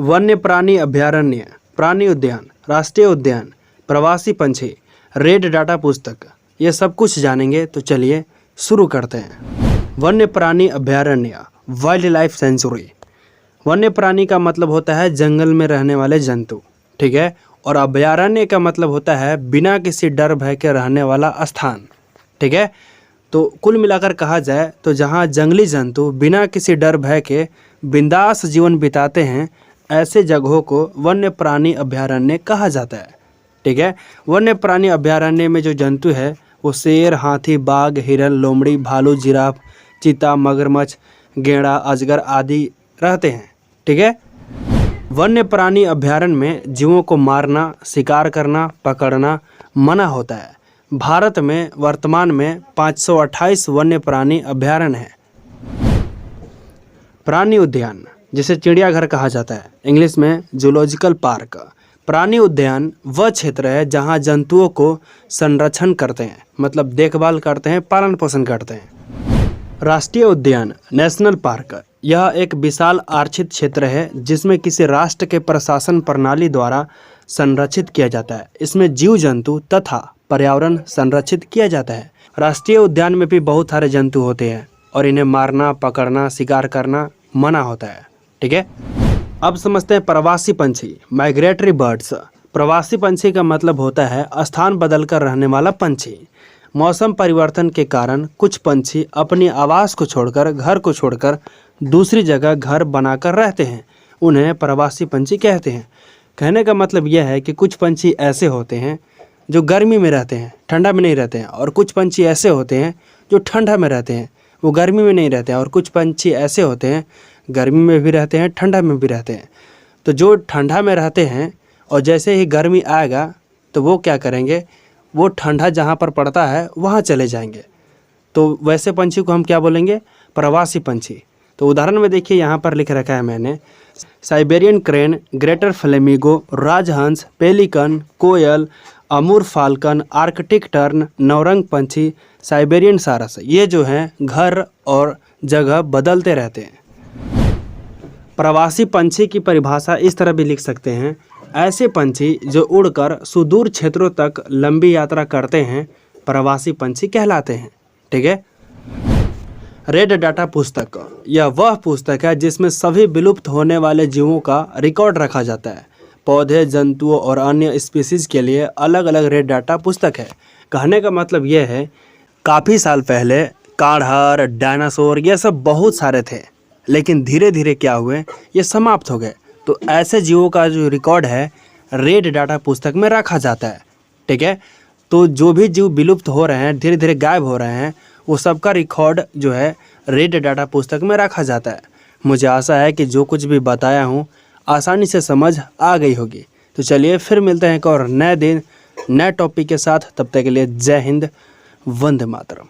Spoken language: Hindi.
वन्य प्राणी अभयारण्य, प्राणी उद्यान, राष्ट्रीय उद्यान, प्रवासी पंछी, रेड डाटा पुस्तक, ये सब कुछ जानेंगे। तो चलिए शुरू करते हैं। वन्य प्राणी अभयारण्य, वाइल्ड लाइफ सेंचुरी। वन्य प्राणी का मतलब होता है जंगल में रहने वाले जंतु, ठीक है। और अभयारण्य का मतलब होता है बिना किसी डर भय के रहने वाला स्थान, ठीक है। तो कुल मिलाकर कहा जाए तो जहाँ जंगली जंतु बिना किसी डर भय के बिंदास जीवन बिताते हैं, ऐसे जगहों को वन्य प्राणी अभयारण्य कहा जाता है, ठीक है। वन्य प्राणी अभयारण्य में जो जंतु है वो शेर, हाथी, बाघ, हिरन, लोमड़ी, भालू, जिराफ, चीता, मगरमच्छ, गेंडा, अजगर आदि रहते हैं, ठीक है। वन्य प्राणी अभयारण्य में जीवों को मारना, शिकार करना, पकड़ना मना होता है। भारत में वर्तमान में 528 वन्य प्राणी अभयारण्य हैं। प्राणी उद्यान, जिसे चिड़ियाघर कहा जाता है, इंग्लिश में जूलॉजिकल पार्क। प्राणी उद्यान वह क्षेत्र है जहां जंतुओं को संरक्षण करते हैं, मतलब देखभाल करते हैं, पालन पोषण करते हैं। राष्ट्रीय उद्यान, नेशनल पार्क, यह एक विशाल आरक्षित क्षेत्र है जिसमें किसी राष्ट्र के प्रशासन प्रणाली द्वारा संरक्षित किया जाता है। इसमें जीव जंतु तथा पर्यावरण संरक्षित किया जाता है। राष्ट्रीय उद्यान में भी बहुत सारे जंतु होते हैं और इन्हें मारना, पकड़ना, शिकार करना मना होता है, ठीक है। अब समझते हैं प्रवासी पंछी, माइग्रेटरी बर्ड्स। प्रवासी पंछी का मतलब होता है स्थान बदलकर रहने वाला पंछी। मौसम परिवर्तन के कारण कुछ पंछी अपनी आवास को छोड़कर, घर को छोड़कर दूसरी जगह घर बनाकर रहते हैं। उन्हें प्रवासी पंछी कहते हैं। कहने का मतलब यह है कि कुछ पंछी ऐसे होते हैं जो गर्मी में रहते हैं, ठंडा में नहीं रहते हैं, और कुछ पंछी ऐसे होते हैं जो ठंडा में रहते हैं, वो गर्मी में नहीं रहते हैं, और कुछ पंछी ऐसे होते हैं गर्मी में भी रहते हैं, ठंडा में भी रहते हैं। तो जो ठंडा में रहते हैं और जैसे ही गर्मी आएगा तो वो क्या करेंगे, वो ठंडा जहाँ पर पड़ता है वहाँ चले जाएंगे। तो वैसे पंछी को हम क्या बोलेंगे, प्रवासी पंछी। तो उदाहरण में देखिए यहाँ पर लिख रखा है मैंने, साइबेरियन क्रेन, ग्रेटर फ्लेमिंगो, राजहंस, पेलिकन, कोयल, अमूर फाल्कन, आर्कटिक टर्न, नौरंग पंछी, साइबेरियन सारस, ये जो हैं घर और जगह बदलते रहते हैं। प्रवासी पंछी की परिभाषा इस तरह भी लिख सकते हैं, ऐसे पंछी जो उड़कर सुदूर क्षेत्रों तक लंबी यात्रा करते हैं प्रवासी पंछी कहलाते हैं, ठीक है। रेड डाटा पुस्तक, यह वह पुस्तक है जिसमें सभी विलुप्त होने वाले जीवों का रिकॉर्ड रखा जाता है। पौधे, जंतुओं और अन्य स्पीसीज के लिए अलग अलग रेड डाटा पुस्तक है। कहने का मतलब यह है, काफ़ी साल पहले काढ़र, डायनासोर, ये सब बहुत सारे थे, लेकिन धीरे धीरे क्या हुए, ये समाप्त हो गए। तो ऐसे जीवों का जो रिकॉर्ड है रेड डाटा पुस्तक में रखा जाता है, ठीक है। तो जो भी जीव विलुप्त हो रहे हैं, धीरे धीरे गायब हो रहे हैं, वो सबका रिकॉर्ड जो है रेड डाटा पुस्तक में रखा जाता है। मुझे आशा है कि जो कुछ भी बताया हूँ आसानी से समझ आ गई होगी। तो चलिए फिर मिलते हैं एक और नए दिन नए टॉपिक के साथ। तब तक के लिए जय हिंद, वंदे मातरम।